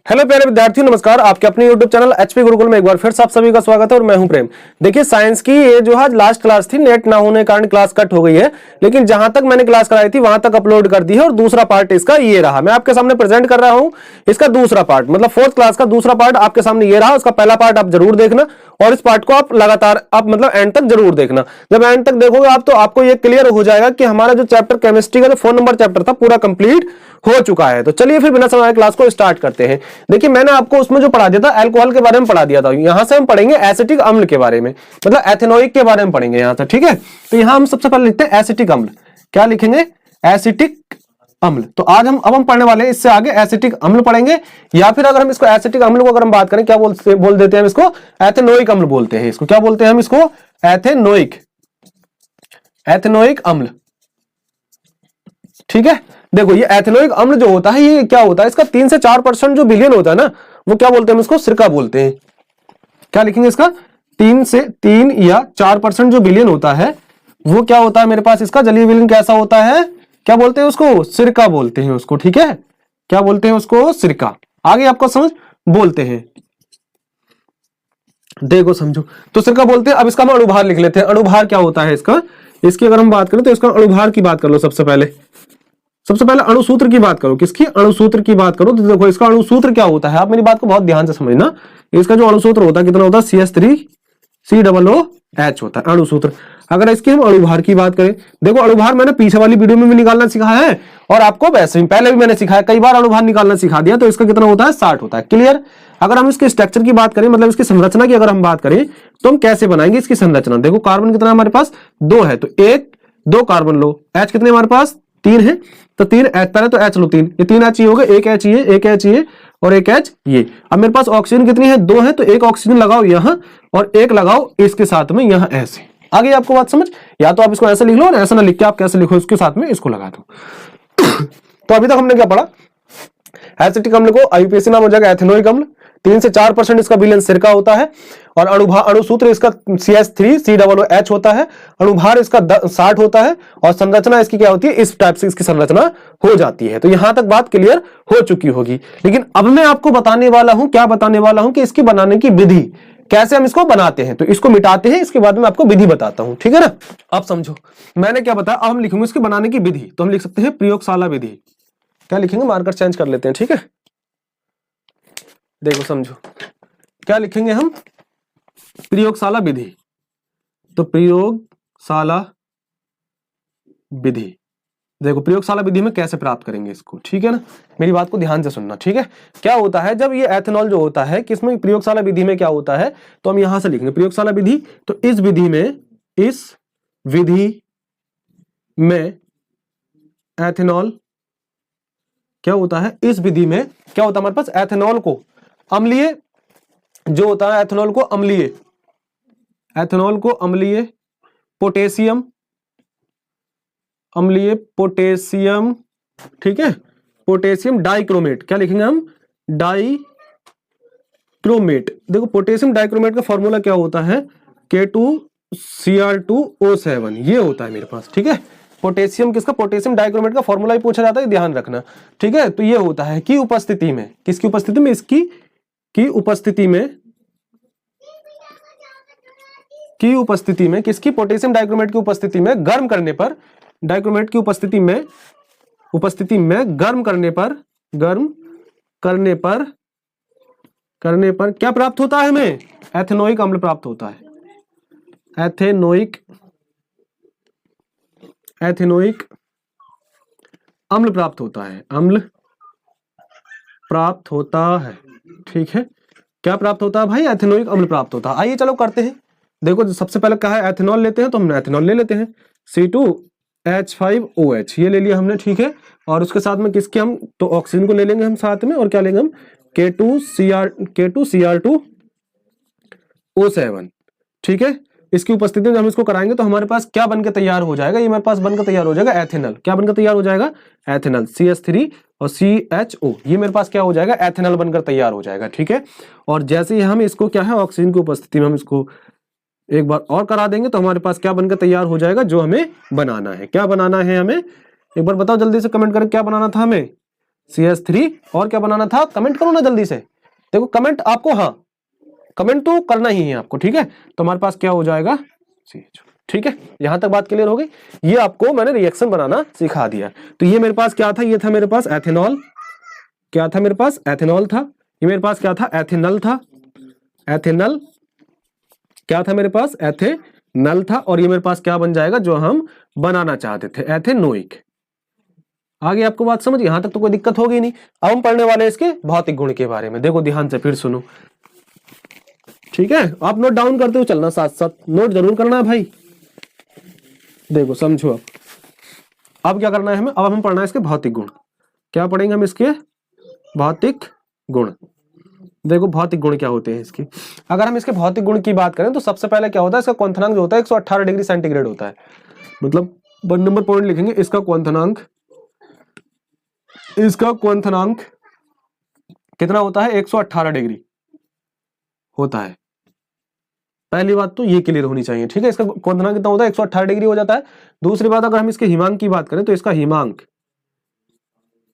Hello प्यारे विद्यार्थियों, नमस्कार। आपके अपने YouTube चैनल एचपी गुरुकुल में एक बार फिर से आप सभी का स्वागत है और मैं हूं प्रेम। देखिए, साइंस की ये जो आज लास्ट क्लास थी, नेट ना होने के कारण क्लास कट हो गई है, लेकिन जहां तक मैंने क्लास कराई थी वहां तक अपलोड कर दी है और दूसरा पार्ट इसका ये रहा। मैं आपके सामने प्रेजेंट कर रहा हूं इसका दूसरा पार्ट, मतलब फोर्थ क्लास का दूसरा पार्ट आपके सामने ये रहा। उसका पहला पार्ट आप जरूर देखना और इस पार्ट को आप लगातार आप मतलब एंड तक जरूर देखना। जब एंड तक देखोगे आप तो आपको ये क्लियर हो जाएगा कि हमारा जो चैप्टर केमिस्ट्री का जो 4 नंबर चैप्टर था पूरा कंप्लीट हो चुका है। तो चलिए फिर बिना समय क्लास को स्टार्ट करते हैं। देखिए, मैंने आपको उसमें जो पढ़ा दिया था अल्कोहल के बारे में पढ़ा दिया था, यहां से हम पढ़ेंगे एसिटिक अम्ल के बारे में, मतलब एथेनोइक के बारे में पढ़ेंगे यहां से। ठीक है, तो यहां हम सबसे पहले लिखते हैं एसिटिक अम्ल। क्या लिखेंगे? एसिटिक अम्ल। तो आज हम पढ़ने वाले हैं इससे आगे एसिटिक अम्ल पढ़ेंगे, या फिर अगर हम इसको एसिटिक अम्ल को अगर हम बात करें क्या बोल देते हैं हम इसको? एथेनोइक अम्ल बोलते हैं इसको। क्या बोलते हैं हम इसको? एथेनोइक अम्ल। ठीक है, देखो ये एथेनोइक अम्ल जो होता है ये क्या होता है? इसका 3 से 4% जो विलयन होता है ना, वो क्या बोलते हैं हम इसको? सिरका बोलते हैं। क्या लिखेंगे इसका? 3 या 4% जो विलयन होता है वो क्या होता है मेरे पास? इसका जलीय विलयन कैसा होता है? क्या बोलते हैं उसको? सिरका बोलते हैं उसको। ठीक है, क्या बोलते हैं उसको? सिरका। आगे आपको समझ बोलते हैं, देखो समझो, तो सिरका बोलते हैं। अब इसका हम अणुभार लिख लेते हैं। अणुभार क्या होता है इसका? इसकी अगर हम बात करें तो इसका अणुभार की बात कर लो। सबसे पहले अणुसूत्र की बात करो। किसकी? अणुसूत्र की बात करो। तो देखो इसका अणुसूत्र क्या होता है, आप मेरी बात को बहुत ध्यान से समझना। इसका जो अणुसूत्र होता है कितना होता है? CH3COOH होता है अणुसूत्र। अगर इसकी हम अणुभार की बात करें, देखो अणुभार मैंने पीछे वाली वीडियो में भी निकालना सिखाया है और आपको वैसे ही पहले भी मैंने सिखाया, कई बार अणुभार निकालना सिखा दिया। तो इसका कितना होता है? 60 होता है। क्लियर? अगर हम इसके स्ट्रक्चर की बात करें, मतलब इसकी संरचना की अगर हम बात करें तो हम कैसे बनाएंगे इसकी संरचना? देखो कार्बन कितना है हमारे पास? 2 है, तो 2 कार्बन लो। H कितने हमारे पास? 3 है, तो 3 H, पहले तो H लो 3, ये 3 H ये हो गए, एक H ये, एक H ये और एक H ये। अब मेरे पास ऑक्सीजन कितनी है? 2 है, तो एक ऑक्सीजन लगाओ यहां और एक लगाओ इसके साथ में यहां ऐसे। आगे आपको बात समझ? या तो आप इसको ऐसे लिख लो और ऐसा ना लिख के आप कैसे लिखो? इसके साथ में इसको लगा दो। तो अभी तक हमने क्या पढ़ा? एसिटिक अम्ल को आईयूपीएसी नाम हो जाएगा एथेनोइक अम्ल। 3 से 4% इसका विलयन सिरका होता है और अणुसूत्र इसका CH3COOH होता है। अणुभार इसका 60 होता है और संरचना इसकी क्या होती है? इस टाइप से इसकी संरचना हो जाती है। तो यहां तक बात क्लियर हो चुकी होगी। लेकिन अब मैं आपको बताने वाला हूं, क्या बताने वाला हूं कि इसकी बनाने की विधि, कैसे हम इसको बनाते हैं। तो इसको मिटाते हैं, इसके बाद में आपको विधि बताता हूं। ठीक है ना? अब समझो मैंने क्या बताया। अब हम लिखेंगे इसके बनाने की विधि। तो हम लिख सकते हैं प्रयोगशाला विधि। क्या लिखेंगे? मार्कर चेंज कर लेते हैं। ठीक है, देखो समझो क्या लिखेंगे हम? प्रयोगशाला विधि। तो प्रयोगशाला विधि, देखो प्रयोगशाला विधि में कैसे प्राप्त करेंगे इसको। ठीक है ना, मेरी बात को ध्यान से सुनना। ठीक है, क्या होता है जब ये एथेनॉल जो होता है किसमें? प्रयोगशाला विधि में क्या होता है? तो हम यहां से लिखेंगे प्रयोगशाला विधि। तो इस विधि में एथेनॉल क्या होता है? इस विधि में क्या होता है हमारे पास? एथेनॉल को अम्लीय जो होता है, एथेनॉल को अम्लीय पोटेशियम, ठीक है, पोटेशियम डाइक्रोमेट। क्या लिखेंगे हम? डाइक्रोमेट। देखो पोटेशियम डाइक्रोमेट का फॉर्मूला क्या होता है? K2Cr2O7 ये होता है मेरे पास। ठीक है, पोटेशियम किसका? पोटेशियम डाइक्रोमेट का फॉर्मूला ही पूछा जाता है, ध्यान रखना। ठीक है, तो ये होता है कि उपस्थिति में, किसकी उपस्थिति में? इसकी की उपस्थिति में किसकी? पोटेशियम डाइक्रोमेट की उपस्थिति में गर्म करने पर, डाइक्रोमेट की उपस्थिति में गर्म करने पर क्या प्राप्त होता है हमें? एथेनोइक अम्ल प्राप्त होता है। एथेनोइक अम्ल प्राप्त होता है। ठीक है, क्या प्राप्त होता है भाई? एथेनोइक अम्ल प्राप्त होता है। आइए चलो करते हैं। देखो सबसे पहले कहा है एथेनॉल लेते हैं, तो हम एथेनॉल ले लेते हैं। C2H5OH ये ले लिया हमने। ठीक है, और उसके साथ में किसके? हम तो ऑक्सीजन को ले लेंगे हम साथ में, और क्या लेंगे हम? K2Cr2O7। ठीक है, इसकी उपस्थिति में जब हम इसको कराएंगे तो हमारे पास क्या बनकर तैयार हो जाएगा? ये मेरे पास बनकर तैयार हो जाएगा एथेनॉल। क्या बनकर तैयार हो जाएगा? एथेनॉल। CH3 और CHO ये मेरे पास क्या हो जाएगा? एथेनॉल बनकर तैयार हो जाएगा। ठीक है, और जैसे ही हम इसको क्या है ऑक्सीजन की उपस्थिति में हम इसको एक बार और करा देंगे तो हमारे पास क्या बनकर तैयार हो जाएगा? जो हमें बनाना है। क्या बनाना है हमें? एक बार बताओ जल्दी से कमेंट करके, क्या बनाना था हमें? CH3 और क्या बनाना था, कमेंट करो ना जल्दी से, देखो कमेंट आपको, हाँ कमेंट तो करना ही है आपको, ठीक है। तो हमारे पास क्या हो जाएगा CH, ठीक है। यहां तक बात क्लियर हो गई। ये आपको मैंने रिएक्शन बनाना सिखा दिया। तो ये मेरे पास क्या था, ये था मेरे पास एथेनॉल, क्या था मेरे पास एथेनॉल था, ये मेरे पास क्या था एथेनल था, एथेनल क्या था मेरे पास एथेनल था, और ये मेरे पास क्या बन जाएगा जो हम बनाना चाहते थे एथेनोइक। आगे आपको बात समझ, यहां तक तो कोई दिक्कत होगी नहीं। अब हम पढ़ने वाले हैं इसके भौतिक गुण के बारे में, देखो ध्यान से फिर सुनो, ठीक है। आप नोट डाउन करते हुए चलना, साथ साथ नोट जरूर करना है भाई। देखो समझो अब क्या करना है हमें, अब हम पढ़ना है इसके भौतिक गुण। क्या पढ़ेंगे हम इसके भौतिक गुण। देखो भौतिक गुण क्या होते हैं इसके, अगर हम इसके भौतिक गुण की बात करें तो सबसे पहले क्या होता है, इसका क्वथनांक जो होता है 118 डिग्री सेंटीग्रेड होता है। मतलब 1 नंबर पॉइंट लिखेंगे, इसका क्वथनांक, इसका क्वथनांक कितना होता है 118 डिग्री होता है। पहली बात तो ये क्लियर होनी चाहिए, ठीक है। इसका क्वथनांक कितना होता है 118 डिग्री हो जाता है। दूसरी बात, अगर हम इसके हिमांक की बात करें तो इसका हिमांक,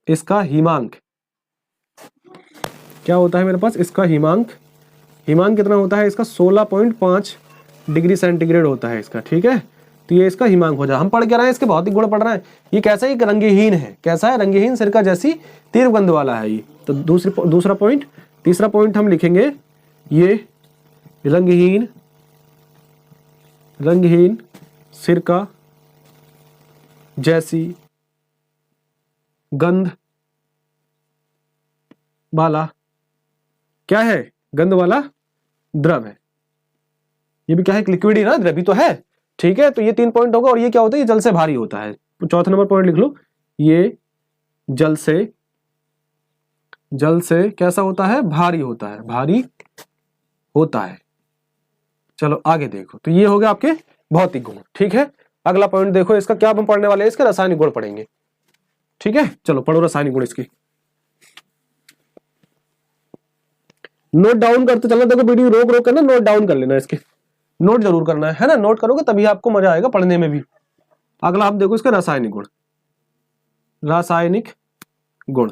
इसका हिमांक क्या होता है मेरे पास, इसका हिमांक, हिमांक कितना होता है इसका 16.5 डिग्री सेंटीग्रेड होता है इसका, ठीक है। तो ये इसका हिमांक हो जाए। हम पढ़ क्या रहे हैं, इसके भौतिक गुण पढ़ रहे हैं। ये कैसा है, रंगहीन है, कैसा है रंगहीन, सिरका जैसी तीव्र गंध वाला है ये। तो दूसरा पॉइंट, तीसरा पॉइंट हम लिखेंगे ये रंगहीन, रंगहीन सिरका जैसी गंध वाला क्या है, गंध वाला द्रव है। ये भी क्या है, लिक्विड ही ना, द्रव ही तो है, ठीक है। तो ये 3 पॉइंट होगा। और ये क्या होता है, ये जल से भारी होता है। तो चौथा नंबर पॉइंट लिख लो, ये जल से कैसा होता है, भारी होता है, भारी होता है। चलो आगे देखो, तो ये हो गया आपके भौतिक गुण, ठीक है। अगला पॉइंट देखो इसका, क्या हम पढ़ने वाले हैं, इसके रासायनिक गुण पढ़ेंगे, ठीक है। चलो पढ़ो रासायनिक गुण इसकी, नोट डाउन करते चलना। देखो वीडियो रोक रोक कर ना नोट डाउन कर लेना, इसके नोट जरूर करना है ना, नोट करोगे तभी आपको मजा आएगा पढ़ने में भी। अगला आप देखो इसका रासायनिक गुण, रासायनिक गुण।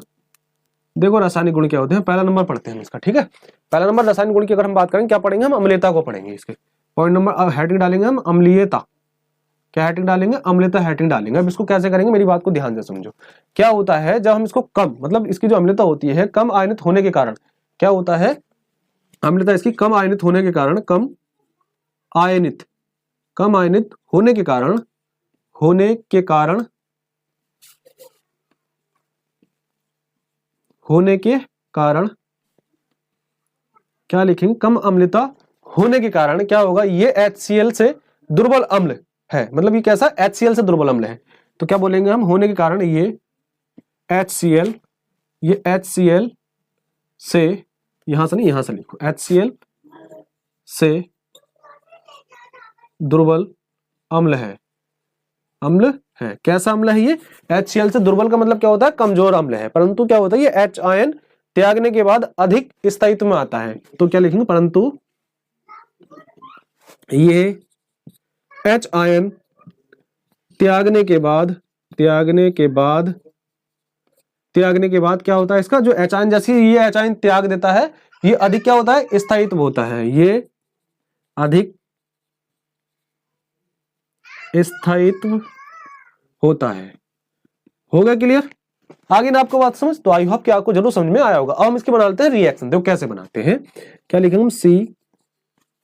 देखो रासायनिक गुण क्या होते हैं, पहला नंबर पढ़ते हैं इसका, ठीक है। पहला नंबर रासायनिक गुण की अगर हम बात करें, क्या पढ़ेंगे हम, अम्लीयता को पढ़ेंगे इसके। पॉइंट नंबर हेडिंग डालेंगे हम अम्लीयता, क्या हेडिंग डालेंगे, अम्लीयता हेडिंग डालेंगे। अब इसको कैसे करेंगे, मेरी बात को ध्यान से समझो। क्या होता है जब हम इसको कम, मतलब इसकी जो अम्लीयता होती है कम आयनित होने के कारण, क्या होता है, अम्लीयता इसकी कम आयनित होने के कारण, कम आयनित होने के कारण, क्या लिखेंगे, कम अम्लता होने के कारण क्या होगा, ये HCl से दुर्बल अम्ल है। मतलब ये कैसा, HCl से दुर्बल अम्ल है। तो क्या बोलेंगे हम, होने के कारण ये HCl से, यहां से नहीं यहां से लिखो, HCl से दुर्बल अम्ल है, अम्ल है। कैसा अम्ल है ये, HCl से दुर्बल का मतलब क्या होता है, कमजोर अम्ल है। परंतु क्या होता है, ये H आयन त्यागने के बाद अधिक स्थायित्व में आता है। तो क्या लिखेंगे, परंतु ये H आयन त्यागने के बाद क्या होता है, इसका जो H आयन, जैसे ये H आयन त्याग देता है, ये अधिक क्या होता है, स्थायित्व होता है, ये अधिक स्थायित्व होता है। हो गया क्लियर। आगे ना आपको बात समझ, तो आई होप कि आपको जरूर समझ में आया होगा। अब हम इसके बना लेते हैं रिएक्शन। देखो कैसे बनाते हैं, क्या लिखेंगे हम,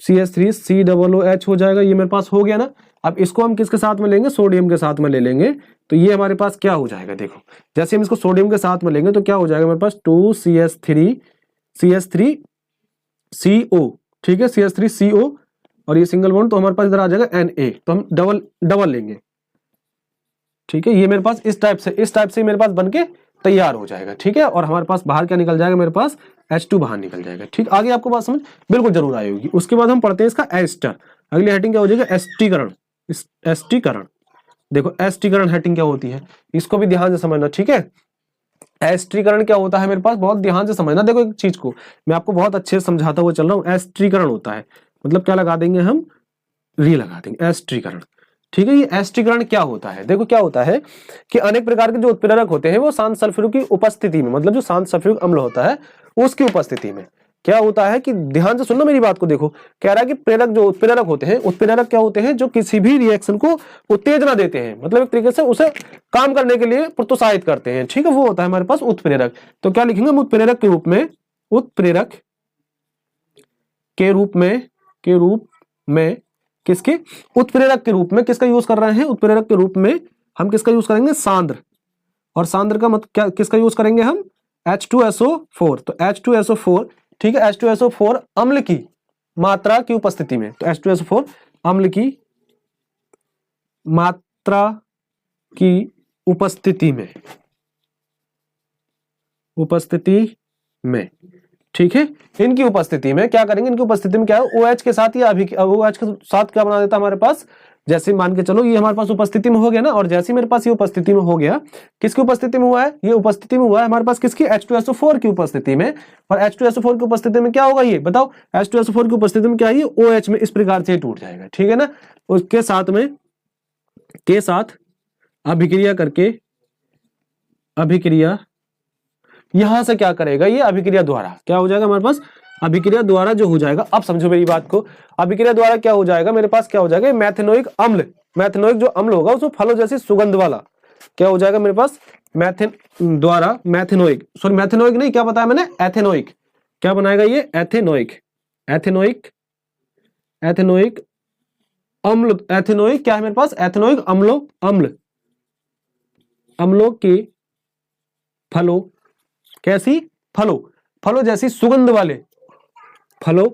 CH3 COOH हो जाएगा। ये मेरे पास हो गया ना। अब इसको हम किसके साथ में लेंगे, सोडियम के साथ में ले लेंगे। तो ये हमारे पास क्या हो जाएगा, देखो जैसे हम इसको सोडियम के साथ में लेंगे तो क्या हो जाएगा मेरे पास 2CH3CO, ठीक है, CH3CO, और ये सिंगल बॉन्ड, तो हमारे पास इधर आ जाएगा Na। तो हम डबल लेंगे, ठीक है। ये मेरे पास इस टाइप से मेरे पास बनके तैयार हो जाएगा, ठीक है। और हमारे पास बाहर क्या निकल जाएगा, मेरे पास H2 बाहर निकल जाएगा, ठीक। आगे आपको बात समझ बिल्कुल जरूर आई होगी। उसके बाद हम पढ़ते हैं इसका एस्टर। अगली हेडिंग क्या हो जाएगा, एस्टीकरण। एस्टीकरण, देखो एस्टीकरण हेडिंग क्या होती है, इसको भी ध्यान से समझना, ठीक है। एस्टीकरण क्या होता है मेरे पास, बहुत ध्यान से समझना। देखो एक चीज को मैं आपको बहुत अच्छे से समझाता हुआ चल रहा हूँ। एस्टीकरण होता है मतलब क्या लगा देंगे हम, री लगा देंगे, एस्टीकरण। ठीक है। ये एस्टीकरण क्या होता है, देखो क्या होता है कि अनेक प्रकार के जो उत्प्रेरक होते हैं वो शांत सल्फ्यूरिक की उपस्थिति में, मतलब जो शांत सल्फ्यूरिक अम्ल होता है उसकी उपस्थिति में क्या होता है कि, ध्यान से सुनना मेरी बात को, देखो कह रहा है कि प्रेरक जो उत्प्रेरक होते हैं, उत्प्रेरक क्या होते हैं, जो किसी भी रिएक्शन को उत्तेजना देते हैं, मतलब एक तरीके से उसे काम करने के लिए प्रोत्साहित करते हैं, ठीक है, वो होता है हमारे पास उत्प्रेरक। तो क्या लिखेंगे हम उत्प्रेरक के रूप में, उत्प्रेरक के रूप में किसके, उत्प्रेरक के रूप में किसका यूज कर रहे हैं, उत्प्रेरक के रूप में हम किसका यूज करेंगे, सांद्र, और सांद्र का मतलब क्या, किसका यूज करेंगे हम, H2SO4। तो H2SO4, ठीक है, H2SO4 अम्ल की मात्रा की उपस्थिति में, तो H2SO4 अम्ल की मात्रा की उपस्थिति में, ठीक है, इनकी उपस्थिति में क्या करेंगे, इनकी उपस्थिति में क्या है, OH के साथ या OH के साथ क्या बना देता है हमारे पास, जैसे मान के चलो ये हमारे पास उपस्थिति में हो गया ना, और जैसे मेरे पास ये उपस्थिति में हो गया, किसकी उपस्थिति में हुआ है, ये उपस्थिति में हुआ है हमारे पास किसकी, H2SO4 की उपस्थिति में। और H2SO4 की उपस्थिति में क्या होगा, ये बताओ, H2SO4 की उपस्थिति में क्या है, ये OH में इस प्रकार से टूट जाएगा, ठीक है ना। उसके साथ में के साथ अभिक्रिया करके, अभिक्रिया यहां से क्या करेगा, ये अभिक्रिया द्वारा क्या हो जाएगा हमारे पास, अभिक्रिया द्वारा जो हो जाएगा, अब समझो मेरी बात को, अभिक्रिया द्वारा क्या हो जाएगा मेरे पास, क्या हो जाएगा, मैथेनोइक अम्ल, मैथेनोइक जो अम्ल होगा उसमें फलों जैसी सुगंध वाला क्या हो जाएगा मेरे पास, मैथेनोइक, सॉरी मैथेनोइक नहीं, क्या बताया मैंने, एथेनोइक, क्या बनाएगा ये, एथेनोइक अम्ल, एथेनोइक क्या है मेरे पास, एथेनोइक अम्लों के फलों, कैसी, फलों जैसी सुगंध वाले, फलों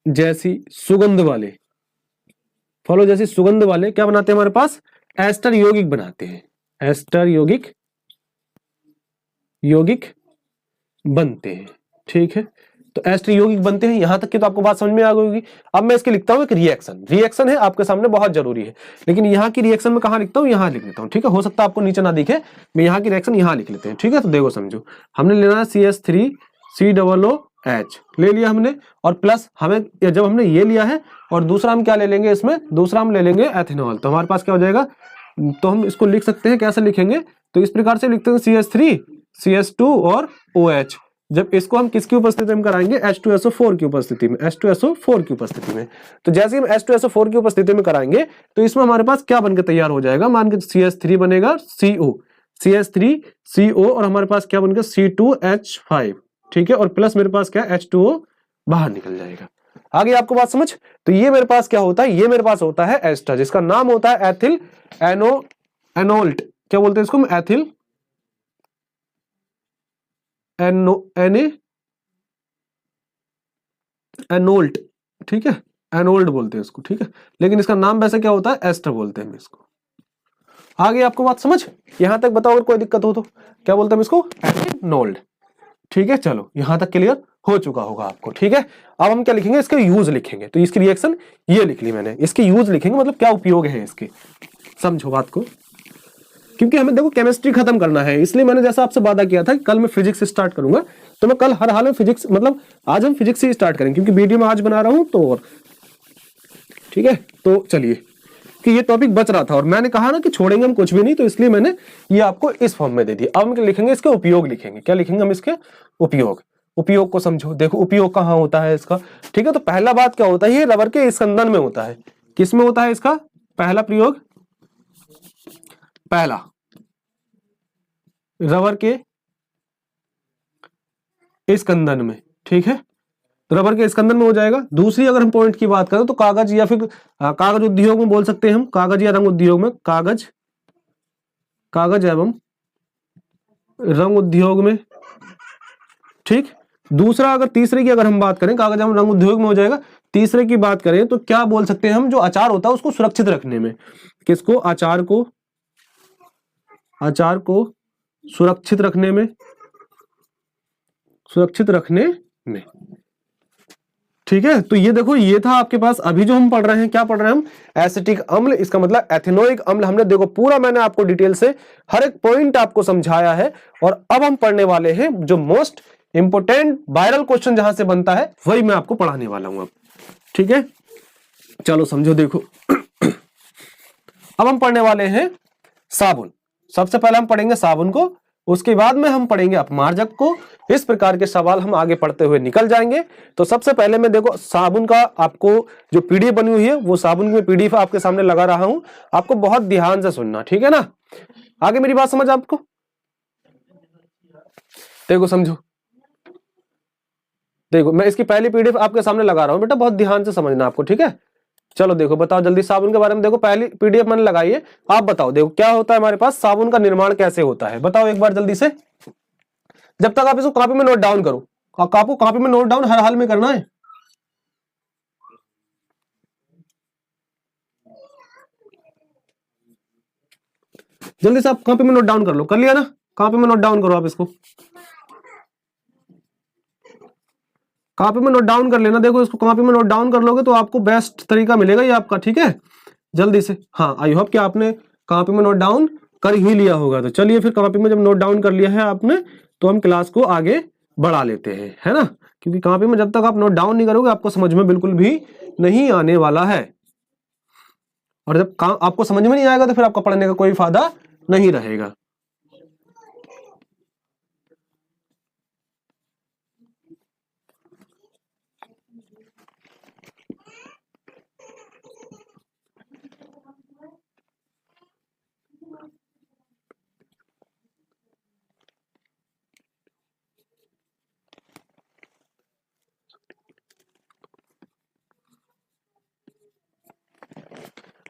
जैसी सुगंध वाले, फलों जैसी सुगंध वाले क्या बनाते हैं हमारे पास, एस्टर यौगिक बनाते हैं, एस्टर यौगिक बनते हैं, ठीक है। तो एस्टर यौगिक बनते हैं, यहां तक की तो आपको बात समझ में आ गई होगी। अब मैं इसके लिखता हूं एक रिएक्शन है आपके सामने, बहुत जरूरी है, लेकिन यहाँ की रिएक्शन में कहां लिखता हूं, यहां लिख लेता हूं, ठीक है, हो सकता है आपको नीचे ना दिखे, मैं यहाँ की रिएक्शन यहां लिख लेते हैं, ठीक है। तो देखो समझो, हमने लेना है CH3COOH ले लिया हमने, और प्लस हमें जब हमने ये लिया है, और दूसरा हम क्या ले लेंगे इसमें, दूसरा हम ले लेंगे एथेनॉल, तो हमारे पास क्या हो जाएगा, तो हम इसको लिख सकते हैं, कैसे लिखेंगे, तो इस प्रकार से लिखते हैं CH3 CH2 और OH। जब इसको हम किसकी उपस्थिति में कराएंगे, H2SO4 की उपस्थिति में, H2SO4 की उपस्थिति में। तो जैसे हम H2SO4 की उपस्थिति में कराएंगे तो इसमें हमारे पास क्या बनकर तैयार हो जाएगा, मान के CH3 बनेगा CH3CO, और हमारे पास क्या बनकर C2H5, ठीक है, और प्लस मेरे पास क्या H2O बाहर निकल जाएगा। आगे आपको बात समझ। तो ये मेरे पास क्या होता है, ये मेरे पास होता है एस्टर, जिसका नाम होता है एथिल एनोल्ट, क्या बोलते हैं इसको, एथिल एनोल्ट, ठीक है, एनोल्ड बोलते हैं इसको, ठीक है, लेकिन इसका नाम वैसे क्या होता है, एस्टर बोलते हैं इसको। आगे आपको बात समझ, यहां तक बताओ, अगर कोई दिक्कत हो तो क्या बोलते हैं इसको, एनोल्ड, ठीक है। चलो यहां तक क्लियर हो चुका होगा आपको, ठीक है। अब हम क्या लिखेंगे, इसके यूज लिखेंगे, तो इसकी रिएक्शन ये लिख ली मैंने, इसके यूज लिखेंगे, मतलब क्या उपयोग है इसके, समझो बात को, क्योंकि हमें देखो केमिस्ट्री खत्म करना है, इसलिए मैंने जैसा आपसे वादा किया था कि कल मैं फिजिक्स से स्टार्ट करूंगा, तो मैं कल हर हाल में फिजिक्स, मतलब आज हम फिजिक्स से स्टार्ट करेंगे, क्योंकि वीडियो में आज बना रहा हूं तो, और ठीक है। तो चलिए, कि ये टॉपिक बच रहा था और मैंने कहा ना कि छोड़ेंगे हम कुछ भी नहीं, तो इसलिए मैंने ये आपको इस फॉर्म में दे दिया। अब हम लिखेंगे इसके उपयोग, लिखेंगे क्या लिखेंगे हम, इसके उपयोग को समझो। देखो उपयोग कहाँ होता है इसका, ठीक है। तो पहला बात क्या होता है, ये रबर के स्कंदन में होता है, किस में होता है इसका पहला प्रयोग, पहला रबर के स्कंदन में, ठीक है, तो रबर के स्कंदन में हो जाएगा। दूसरी अगर हम पॉइंट की बात करें तो कागज या फिर कागज उद्योग में बोल सकते हैं हम, कागज या रंग उद्योग में, कागज एवं रंग उद्योग में, ठीक। दूसरा अगर तीसरे की अगर हम बात करें, कागज एवं रंग उद्योग में हो जाएगा। तीसरे की बात करें तो क्या बोल सकते हैं हम, जो अचार होता है उसको सुरक्षित रखने में, किसको, अचार को सुरक्षित रखने में, ठीक है। तो ये देखो, ये था आपके पास। अभी जो हम पढ़ रहे हैं, क्या पढ़ रहे हैं हम, एसिटिक अम्ल, इसका मतलब एथेनोइक अम्ल। हमने देखो पूरा मैंने आपको डिटेल से हर एक पॉइंट आपको समझाया है, और अब हम पढ़ने वाले हैं जो मोस्ट इंपोर्टेंट वायरल क्वेश्चन जहां से बनता है, वही मैं आपको पढ़ाने वाला हूं अब, ठीक है। चलो समझो, देखो अब हम पढ़ने वाले हैं साबुन। सबसे पहले हम पढ़ेंगे साबुन को, उसके बाद में हम पढ़ेंगे अपमार्जक को। इस प्रकार के सवाल हम आगे पढ़ते हुए निकल जाएंगे। तो सबसे पहले मैं देखो साबुन का आपको जो पीडीएफ बनी हुई है वो साबुन की पीडीएफ आपके सामने लगा रहा हूं, आपको बहुत ध्यान से सुनना, ठीक है ना। आगे मेरी बात समझ आपको, देखो समझो, देखो मैं इसकी पहली पीडीएफ आपके सामने लगा रहा हूं बेटा, बहुत ध्यान से समझना आपको, ठीक है। चलो देखो बताओ जल्दी साबुन के बारे में, देखो पहली पीडीएफ मैंने लगाई है, आप बताओ देखो क्या होता है हमारे पास, साबुन का निर्माण कैसे होता है, बताओ एक बार जल्दी से। जब तक आप इसको कॉपी में नोट डाउन करो, आपको कॉपी में नोट डाउन हर हाल में करना है। जल्दी से आप कॉपी में नोट डाउन कर लो, कर लिया ना, कॉपी में नोट डाउन करो आप इसको, कॉपी में नोट डाउन कर लेना। देखो इसको कॉपी में नोट डाउन कर लोगे तो आपको बेस्ट तरीका मिलेगा ये आपका, ठीक है। जल्दी से, हाँ आई होप कि आपने कॉपी में नोट डाउन कर ही लिया होगा। तो चलिए फिर कॉपी में जब नोट डाउन कर लिया है आपने तो हम क्लास को आगे बढ़ा लेते हैं, है ना। क्योंकि कॉपी में जब तक आप नोट डाउन नहीं करोगे आपको समझ में बिल्कुल भी नहीं आने वाला है, और जब आपको समझ में नहीं आएगा तो फिर आपका पढ़ने का कोई फायदा नहीं रहेगा।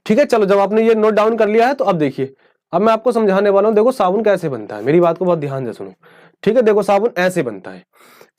ठीक है, चलो जब आपने ये नोट डाउन कर लिया है तो अब देखिए, अब मैं आपको समझाने वाला हूं। देखो साबुन कैसे बनता है, मेरी बात को बहुत ध्यान से सुनो, ठीक है। देखो साबुन ऐसे बनता है,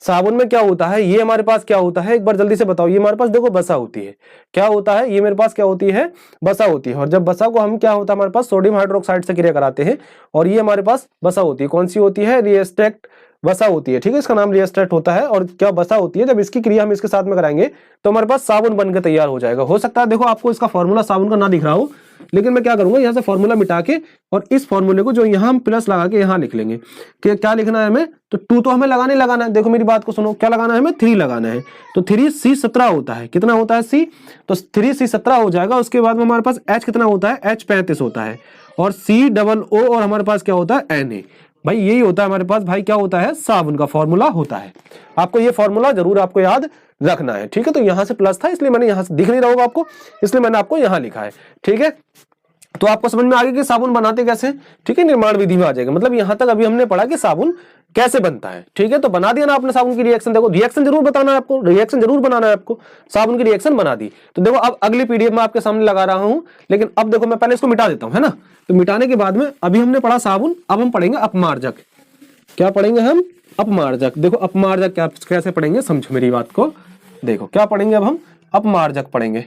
साबुन में क्या होता है, ये हमारे पास क्या होता है, एक बार जल्दी से बताओ। ये हमारे पास देखो बसा होती है, क्या होता है, ये मेरे पास क्या होती है, बसा होती है। और जब बसा को हम क्या होता है हमारे पास सोडियम हाइड्रोक्साइड से क्रिया कराते हैं, और ये हमारे पास बसा होती है, कौन सी होती है, रिएस्टेट बसा होती है, ठीक है। इसका नाम रिएस्टेट होता है। और क्या बसा होती है, जब इसकी क्रिया हम इसके साथ में कराएंगे तो हमारे पास साबुन बनकर तैयार हो जाएगा। हो सकता है देखो आपको इसका फॉर्मूला साबुन का ना दिख रहा हो, लेकिन मैं क्या करूंगा यहाँ से फॉर्मूला मिटा के और इस फॉर्मूले को जो यहाँ हम प्लस लगा के यहाँ लिख लेंगे कि क्या लिखना है हमें, तो 2 तो हमें लगाने लगाना है। देखो मेरी बात को सुनो, क्या लगाना है हमें, 3 लगाना है। तो 3C17 होता है, कितना होता है C, तो 3C17 हो जाएगा। उसके बाद में हमारे पास H कितना होता है, H35 होता है, और COO और हमारे पास क्या होता है Na। भाई यही होता है हमारे पास, भाई क्या होता है, साबुन का फॉर्मूला होता है। आपको ये फॉर्मूला जरूर आपको याद रखना है, ठीक है। तो यहां से प्लस था इसलिए मैंने यहां से दिख नहीं रहा होगा आपको, इसलिए मैंने आपको यहां लिखा है, ठीक है। तो आपको समझ में आ गया कि साबुन बनाते कैसे, ठीक है। निर्माण विधि में आ जाएगा, मतलब यहां तक अभी हमने पढ़ा कि साबुन कैसे बनता है, ठीक है। तो बना दिया ना आपने साबुन की रिएक्शन, देखो रिएक्शन जरूर बताना है आपको, रिएक्शन जरूर बनाना है आपको। साबुन की रिएक्शन बना दी, तो देखो अब अगली पीडीएफ में आपके सामने लगा रहा हूं, लेकिन अब देखो मैं पहले इसको मिटा देता हूं, है ना। तो मिटाने के बाद में अभी हमने पढ़ा साबुन, अब हम पढ़ेंगे अपमार्जक। क्या पढ़ेंगे हम, अपमार्जक। देखो अपमार्जक क्या कैसे पढ़ेंगे, समझो मेरी बात को। देखो क्या पढ़ेंगे अब हम, अपमार्जक पढ़ेंगे।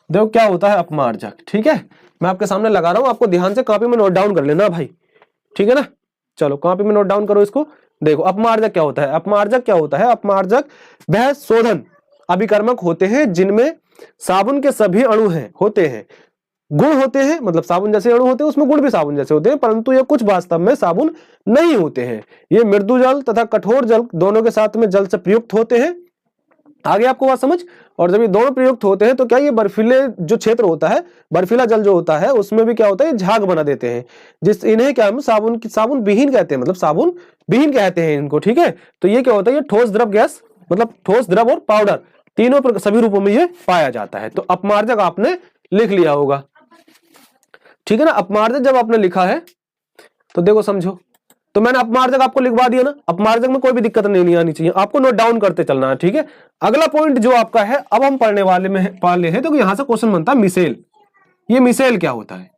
देखो क्या होता है अपमार्जक, ठीक है। मैं आपके सामने लगा रहा हूं, आपको ध्यान से कॉपी में नोट डाउन कर लेना भाई, ठीक है ना। चलो कॉपी में नोट डाउन करो इसको। देखो अपमार्जक क्या होता है, अपमार्जक क्या होता है, अपमार्जक वह शोधन अभिकर्मक होते हैं जिनमें साबुन के सभी अणु होते हैं, गुण होते हैं, मतलब साबुन जैसे अणु होते हैं उसमें गुण भी साबुन जैसे होते हैं, परंतु ये कुछ वास्तव में साबुन नहीं होते हैं। ये मृदु जल तथा कठोर जल दोनों के साथ में जल से प्रयुक्त होते हैं। आगे आपको बात समझ। और जब ये दोनों प्रयुक्त होते हैं तो क्या ये बर्फीले जो क्षेत्र होता है, बर्फीला जल जो होता है उसमें भी क्या होता है, झाग बना देते हैं, जिस इन्हें क्या हम साबुन विहीन कहते हैं, मतलब साबुन विहीन कहते हैं इनको, ठीक है। तो ये क्या होता है, ये ठोस द्रव गैस, मतलब ठोस द्रव और पाउडर तीनों सभी रूपों में ये पाया जाता है। तो अपमार्जक आपने लिख लिया होगा, ठीक है ना। अपमार्जक जब आपने लिखा है तो देखो समझो, तो मैंने अपमार्जक आपको लिखवा दिया ना, अपमार्जक में कोई भी दिक्कत नहीं आनी चाहिए, आपको नोट डाउन करते चलना है, ठीक है। अगला पॉइंट जो आपका है अब हम पढ़ने वाले हैं तो यहां से क्वेश्चन बनता है मिसेल। ये मिसेल क्या होता है,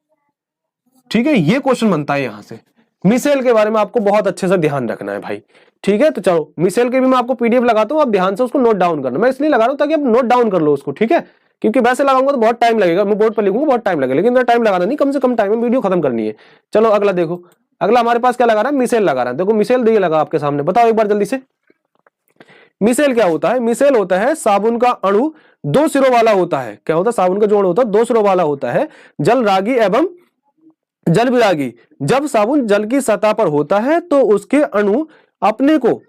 ठीक है, ये क्वेश्चन बनता है यहां से। मिसेल के बारे में आपको बहुत अच्छे से ध्यान रखना है भाई, ठीक है। तो चलो मिसेल के भी मैं आपको पीडीएफ लगाता हूं, आप ध्यान से उसको नोट डाउन करना, मैं इसलिए लगा रहा हूं ताकि आप नोट डाउन कर लो उसको, ठीक है। क्योंकि वैसे लगाऊंगा तो बहुत टाइम लगेगा, मैं बोर्ड पर लिखूंगा बहुत टाइम लगेगा, लेकिन टाइम लगाना नहीं, कम से कम टाइम में वीडियो खत्म करनी है। चलो अगला देखो, अगला हमारे पास क्या लगा रहा है, मिसेल लगा रहा है। देखो मिसेल दिए लगा आपके सामने, बताओ एक बार जल्दी से। मिसेल क्या होता है, मिसेल होता है साबुन का अणु 2 सिरों वाला होता है। क्या होता है, साबुन का जो अणु होता है 2 सिरों वाला होता है, जल रागी एवं जल विरागी। जब साबुन जल की सतह पर होता है तो उसके अणु अपने को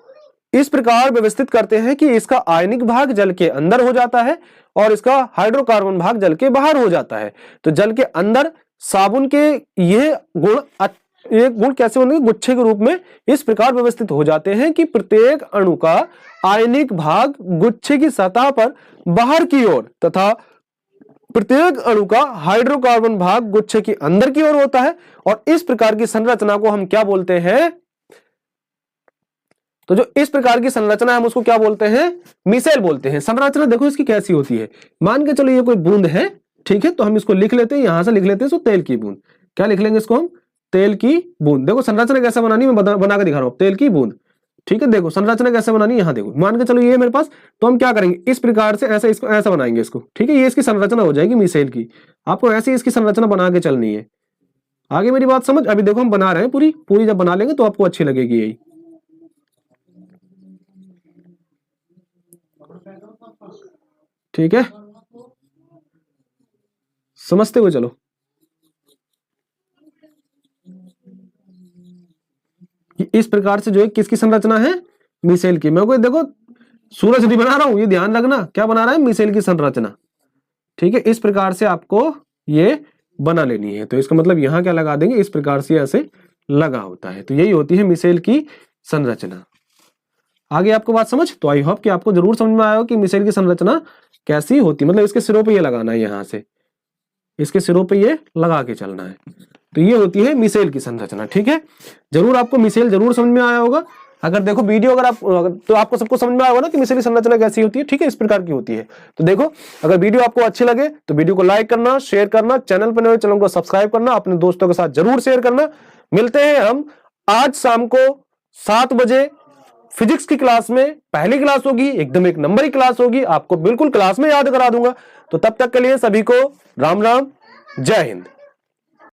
इस प्रकार व्यवस्थित करते हैं कि इसका आयनिक भाग जल के अंदर हो जाता है और इसका हाइड्रोकार्बन भाग जल के बाहर हो जाता है। तो जल के अंदर साबुन के ये गुण कैसे बनेंगे, गुच्छे के रूप में इस प्रकार व्यवस्थित हो जाते हैं कि प्रत्येक अणु का आयनिक भाग गुच्छे की सतह पर बाहर की ओर तथा प्रत्येक अणु का हाइड्रोकार्बन भाग गुच्छे के अंदर की ओर होता है। और इस प्रकार की संरचना को हम क्या बोलते हैं, तो जो इस प्रकार की संरचना है हम उसको क्या बोलते हैं, मिसेल बोलते हैं। संरचना देखो इसकी कैसी होती है, मान के चलो ये कोई बूंद है, ठीक है, तो हम इसको लिख लेते हैं, यहां से लिख लेते हैं इसको तेल की बूंद। क्या लिख लेंगे इसको हम, तेल की बूंद। देखो संरचना कैसे बनानी मैं बना के दिखा रहा हूं, तेल की बूंद, ठीक है। देखो संरचना कैसे बनानी, यहां देखो, मान के चलो ये मेरे पास, तो हम क्या करेंगे, इस प्रकार से ऐसे इसको ऐसा बनाएंगे इसको, ठीक है। ये इसकी संरचना हो जाएगी मिसेल की। आपको ऐसे इसकी संरचना बना के चलनी है। आगे मेरी बात समझ, अभी देखो हम बना रहे हैं पूरी पूरी, जब बना लेंगे तो आपको अच्छी लगेगी यही, ठीक है, समझते हुए चलो। इस प्रकार से जो है किसकी संरचना है, मिसेल की। मैं कोई देखो सूरज नहीं बना रहा हूं, ये ध्यान रखना, क्या बना रहा है, मिसेल की संरचना, ठीक है। इस प्रकार से आपको ये बना लेनी है। तो इसका मतलब यहां क्या लगा देंगे, इस प्रकार से ऐसे लगा होता है। तो यही होती है मिसेल की संरचना। आगे आपको बात समझ, तो आई होप कि आपको जरूर समझ में आया हो कि मिसेल की संरचना कैसी होती, मतलब इसके सिरों पे ये लगाना है, यहां से इसके सिरों पे ये लगा के चलना है। तो ये होती है मिसेल की संरचना, ठीक है। जरूर आपको मिसेल जरूर समझ में आया होगा। अगर देखो वीडियो अगर आप, तो आपको सबको समझ में आया होगा ना कि मिसेल की संरचना कैसी होती है, ठीक है, इस प्रकार की होती है। तो देखो अगर वीडियो आपको अच्छी लगे तो वीडियो को लाइक करना, शेयर करना, चैनल पर नए चैनल को सब्सक्राइब करना, अपने दोस्तों के साथ जरूर शेयर करना। मिलते हैं हम आज शाम को 7 बजे फिजिक्स की क्लास में। पहली क्लास होगी, एकदम एक नंबर की क्लास होगी, आपको बिल्कुल क्लास में याद करा दूंगा। तो तब तक के लिए सभी को राम राम, जय हिंद।